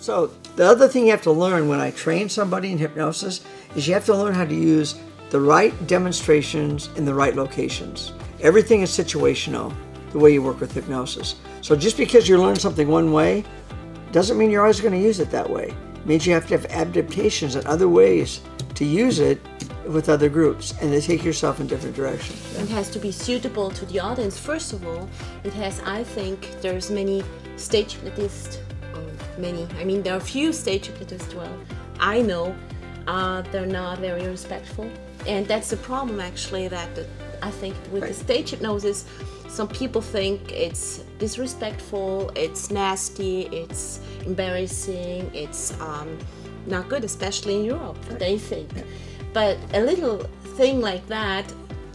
So the other thing you have to learn when I train somebody in hypnosis is you have to learn how to use the right demonstrations in the right locations. Everything is situational, the way you work with hypnosis. So just because you learn something one way doesn't mean you're always going to use it that way. It means you have to have adaptations and other ways to use it with other groups and to take yourself in different directions. It has to be suitable to the audience. First of all, it has, I think, there's many stage hypnotists, there are few stage hypnotists, well, I know, they're not very respectful. And that's the problem, actually, that I think with the stage hypnosis, some people think it's disrespectful, it's nasty, it's embarrassing, it's not good, especially in Europe, they think. But a little thing like that,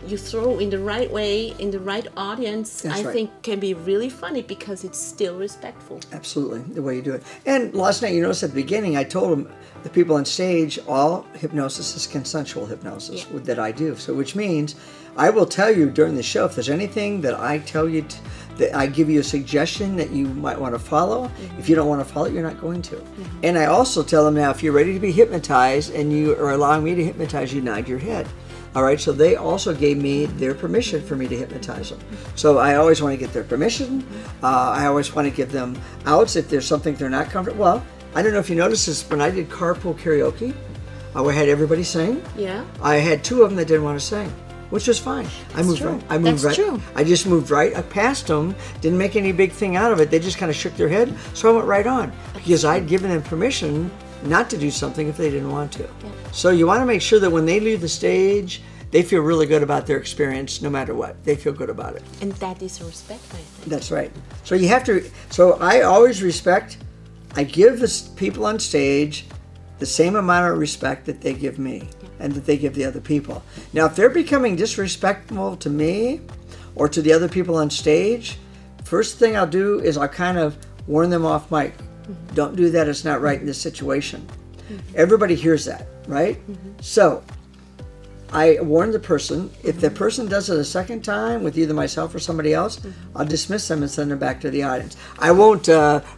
you throw in the right way, in the right audience, I think can be really funny because it's still respectful. Absolutely, the way you do it. And last night, you noticed at the beginning, I told them, the people on stage, all hypnosis is consensual hypnosis that I do. So which means I will tell you during the show if there's anything that I tell you, that I give you a suggestion that you might want to follow. If you don't want to follow it, you're not going to. And I also tell them now, if you're ready to be hypnotized and you are allowing me to hypnotize you, nod your head. All right, so they also gave me their permission for me to hypnotize them. So I always want to get their permission. I always want to give them outs if there's something they're not comfortable. Well, I don't know if you noticed this, when I did carpool karaoke, I had everybody sing. Yeah. I had 2 of them that didn't want to sing, which was fine. I moved right. I just moved right past them, didn't make any big thing out of it. They just kind of shook their head, so I went right on because I'd given them permission not to do something if they didn't want to. Yeah. So you want to make sure that when they leave the stage, they feel really good about their experience no matter what. They feel good about it. And that is respect, I think. That's right. So you have to, so I always respect, I give the people on stage the same amount of respect that they give me and that they give the other people. Now, if they're becoming disrespectful to me or to the other people on stage, first thing I'll do is I'll kind of warn them off mic. Don't do that, it's not right in this situation. Everybody hears that, right? So I warn the person. If the person does it a second time with either myself or somebody else, I'll dismiss them and send them back to the audience. I won't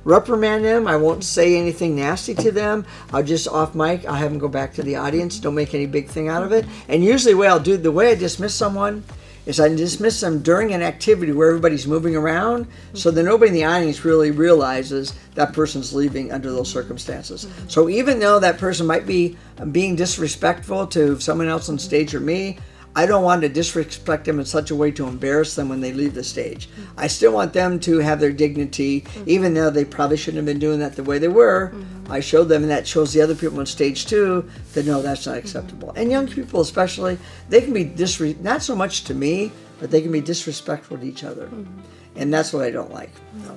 reprimand them. I won't say anything nasty to them. I'll just off mic, I'll have them go back to the audience. Don't make any big thing out of it. And usually the way I dismiss someone is I dismiss them during an activity where everybody's moving around so that nobody in the audience really realizes that person's leaving under those circumstances. So even though that person might be being disrespectful to someone else on stage or me, I don't want to disrespect them in such a way to embarrass them when they leave the stage. I still want them to have their dignity, even though they probably shouldn't have been doing that the way they were. I showed them, and that shows the other people on stage too, that no, that's not acceptable. And young people especially, they can be not so much to me, but they can be disrespectful to each other. And that's what I don't like. No.